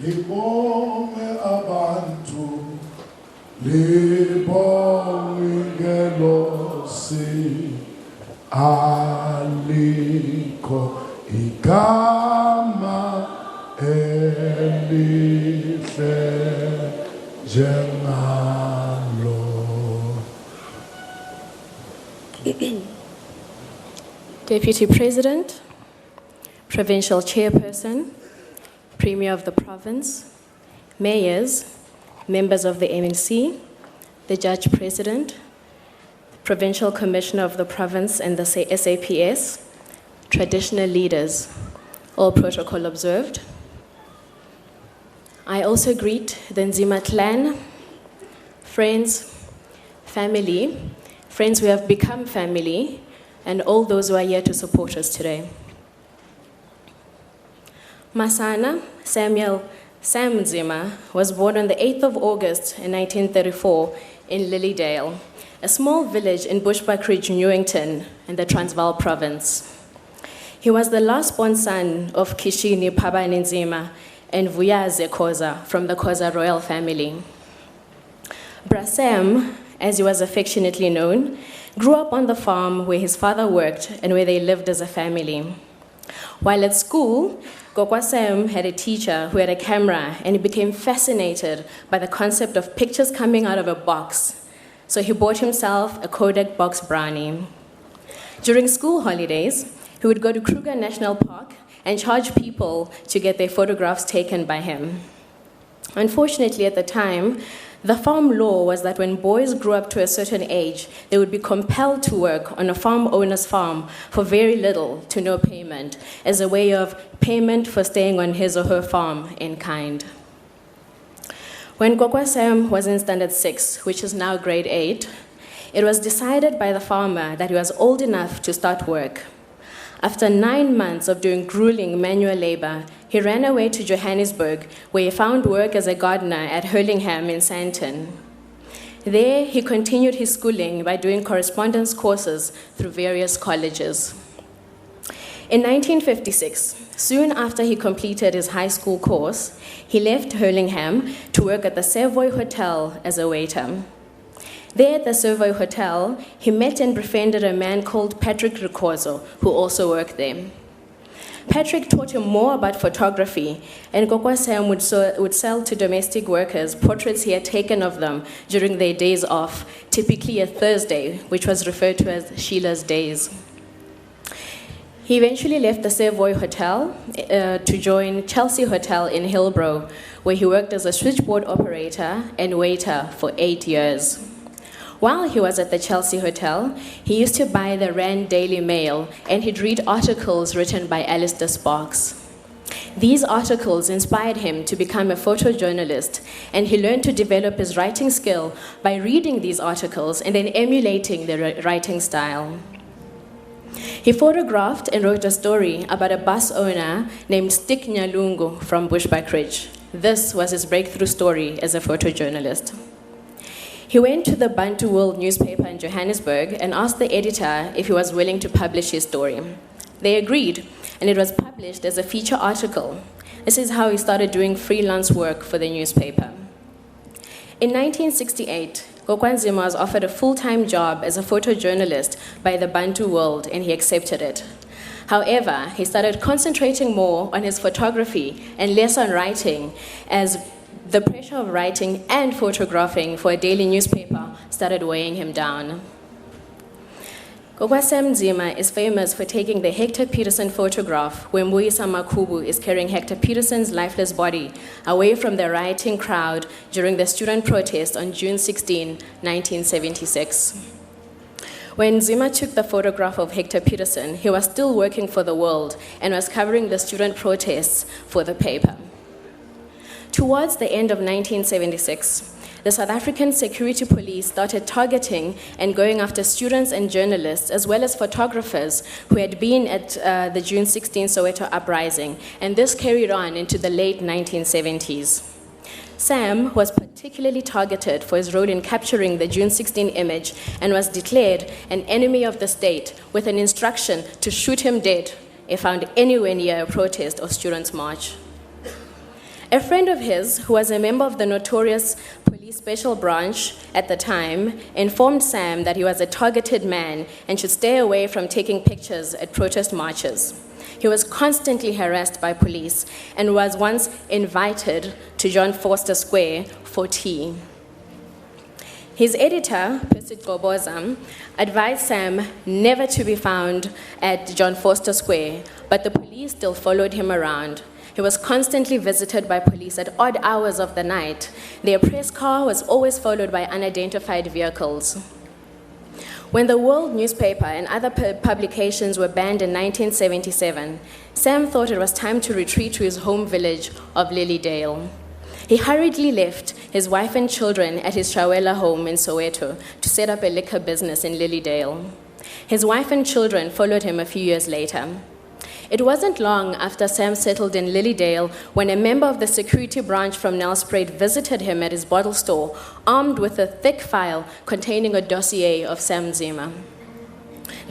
Libonge abantu, libonge ngelosi, aliko igama elihle njengalo. Deputy President, Provincial Chairperson, Premier of the Province, Mayors, members of the MNC, the Judge President, Provincial Commissioner of the Province and the SAPS, traditional leaders, all protocol observed. I also greet the Nzima clan, friends, family, friends who have become family, and all those who are here to support us today. Masana Samuel Sam Nzima was born on the 8th of August in 1934 in Lilydale, a small village in Bushbuckridge, Newington, in the Transvaal province. He was the last-born son of Kishini Phabane Nzima and Vuyaze Khoza from the Khoza royal family. Brasem, as he was affectionately known, grew up on the farm where his father worked and where they lived as a family. While at school, Kokwa Sam had a teacher who had a camera, and he became fascinated by the concept of pictures coming out of a box. So he bought himself a Kodak box brownie. During school holidays, he would go to Kruger National Park and charge people to get their photographs taken by him. Unfortunately, at the time, the farm law was that when boys grew up to a certain age, they would be compelled to work on a farm owner's farm for very little to no payment, as a way of payment for staying on his or her farm in kind. When Kokwa Sam was in standard 6, which is now grade 8, it was decided by the farmer that he was old enough to start work. After 9 months of doing grueling manual labor, he ran away to Johannesburg, where he found work as a gardener at Hurlingham in Sandton. There, he continued his schooling by doing correspondence courses through various colleges. In 1956, soon after he completed his high school course, he left Hurlingham to work at the Savoy Hotel as a waiter. There at the Savoy Hotel, he met and befriended a man called Patrick Rikozo, who also worked there. Patrick taught him more about photography, and Kokwa Sam would sell to domestic workers portraits he had taken of them during their days off, typically a Thursday, which was referred to as Sheila's Days. He eventually left the Savoy Hotel to join Chelsea Hotel in Hillbrow, where he worked as a switchboard operator and waiter for 8 years. While he was at the Chelsea Hotel, he used to buy the Rand Daily Mail, and he'd read articles written by Alistair Sparks. These articles inspired him to become a photojournalist, and he learned to develop his writing skill by reading these articles and then emulating their writing style. He photographed and wrote a story about a bus owner named Stick Nyalungu from Bushbuckridge. This was his breakthrough story as a photojournalist. He went to the Bantu World newspaper in Johannesburg and asked the editor if he was willing to publish his story. They agreed, and it was published as a feature article. This is how he started doing freelance work for the newspaper. In 1968, Kokwa Nzima was offered a full-time job as a photojournalist by the Bantu World, and he accepted it. However, he started concentrating more on his photography and less on writing, as the pressure of writing and photographing for a daily newspaper started weighing him down. Kokwa Sam Nzima is famous for taking the Hector Peterson photograph where Mbuyisa Makhubu is carrying Hector Peterson's lifeless body away from the rioting crowd during the student protest on June 16, 1976. When Nzima took the photograph of Hector Peterson, he was still working for the World and was covering the student protests for the paper. Towards the end of 1976, the South African security police started targeting and going after students and journalists, as well as photographers who had been at the June 16 Soweto uprising, and this carried on into the late 1970s. Sam was particularly targeted for his role in capturing the June 16 image and was declared an enemy of the state with an instruction to shoot him dead if found anywhere near a protest or students' march. A friend of his, who was a member of the notorious police special branch at the time, informed Sam that he was a targeted man and should stay away from taking pictures at protest marches. He was constantly harassed by police and was once invited to John Foster Square for tea. His editor, Percy Goboza, advised Sam never to be found at John Foster Square, but the police still followed him around. He was constantly visited by police at odd hours of the night. Their press car was always followed by unidentified vehicles. When the World newspaper and other publications were banned in 1977, Sam thought it was time to retreat to his home village of Lilydale. He hurriedly left his wife and children at his Shawela home in Soweto to set up a liquor business in Lilydale. His wife and children followed him a few years later. It wasn't long after Sam settled in Lilydale when a member of the security branch from Nelspruit visited him at his bottle store, armed with a thick file containing a dossier of Sam Nzima.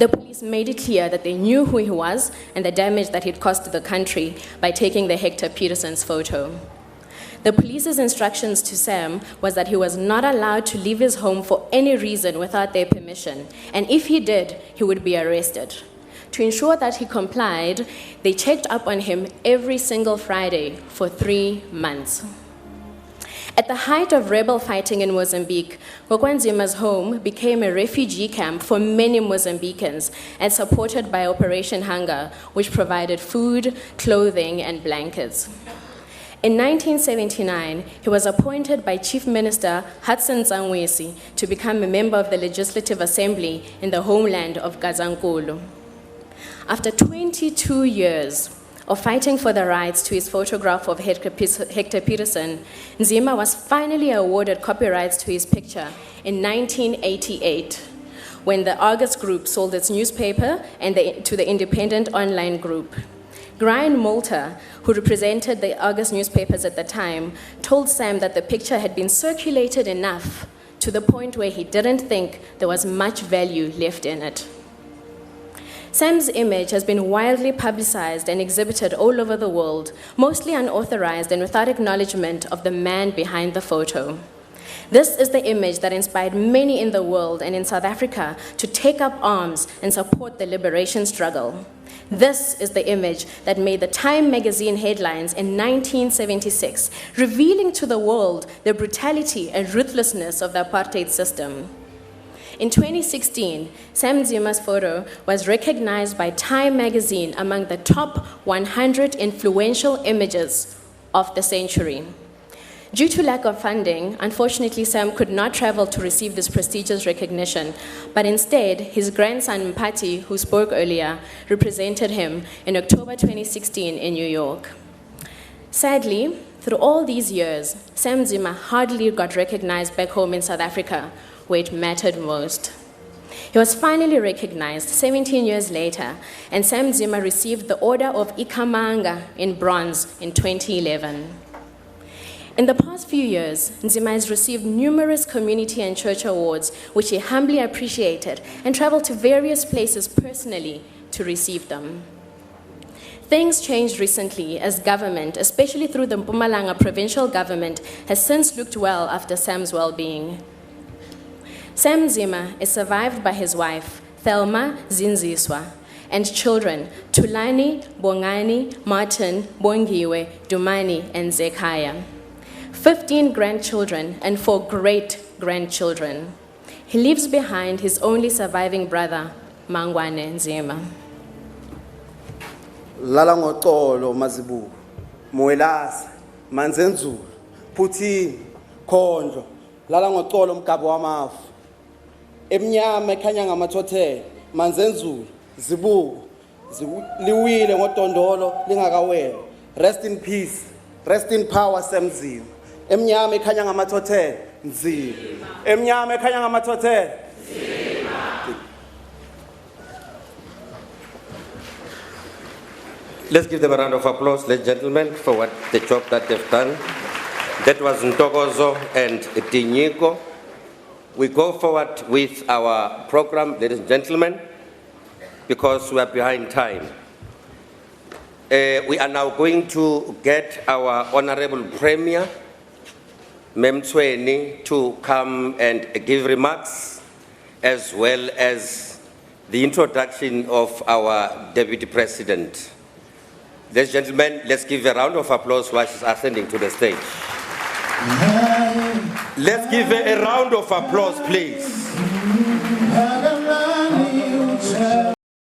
The police made it clear that they knew who he was and the damage that he'd caused to the country by taking the Hector Peterson's photo. The police's instructions to Sam was that he was not allowed to leave his home for any reason without their permission, and if he did, he would be arrested. To ensure that he complied, they checked up on him every single Friday for 3 months. At the height of rebel fighting in Mozambique, Nzima's home became a refugee camp for many Mozambicans and supported by Operation Hunger, which provided food, clothing, and blankets. In 1979, he was appointed by Chief Minister Hudson Zangwesi to become a member of the Legislative Assembly in the homeland of Gazankulu. After 22 years of fighting for the rights to his photograph of Hector Peterson, Nzima was finally awarded copyrights to his picture in 1988, when the Argus Group sold its newspaper to the Independent Online Group. Brian Moulter, who represented the Argus newspapers at the time, told Sam that the picture had been circulated enough to the point where he didn't think there was much value left in it. Sam's image has been widely publicized and exhibited all over the world, mostly unauthorized and without acknowledgement of the man behind the photo. This is the image that inspired many in the world and in South Africa to take up arms and support the liberation struggle. This is the image that made the Time magazine headlines in 1976, revealing to the world the brutality and ruthlessness of the apartheid system. In 2016, Sam Nzima's photo was recognized by Time magazine among the top 100 influential images of the century. Due to lack of funding, unfortunately, Sam could not travel to receive this prestigious recognition, but instead, his grandson Mpati, who spoke earlier, represented him in October 2016 in New York. Sadly, through all these years, Sam Nzima hardly got recognized back home in South Africa, where it mattered most. He was finally recognized 17 years later, and Sam Nzima received the Order of Ikamanga in bronze in 2011. In the past few years, Nzima has received numerous community and church awards, which he humbly appreciated and traveled to various places personally to receive them. Things changed recently as government, especially through the Mpumalanga provincial government, has since looked well after Sam's well-being. Sam Nzima is survived by his wife, Thelma Zinziswa, and children, Tulani, Bongani, Martin, Bongiwe, Dumani, and Zekaya. 15 grandchildren and 4 great-grandchildren. He leaves behind his only surviving brother, Mangwane Nzima. Lala ngoxolo mazibuko, Mwelasa, Manzenzulu, Puthini, Khondlo, lala ngoxolo mgabo wamafu. Emnyama ekhanya ngamathothela, Manzenzulu, Zibuko, liwile ngotondolo lingakawela. Rest in peace, rest in power Sam Nzima. Emnyama ekhanya ngamathothela, Nzima. Emnyama ekhanya ngamathothela, Nzima. Let's give them a round of applause, ladies and gentlemen, for what the job that they've done. That was Ntokozo and Tinyiko. We go forward with our program, ladies and gentlemen, because we are behind time. We are now going to get our Honorable Premier, Mem Tsweni, to come and give remarks, as well as the introduction of our Deputy President. Ladies and gentlemen, let's give a round of applause while she's ascending to the stage. Let's give her a round of applause, please.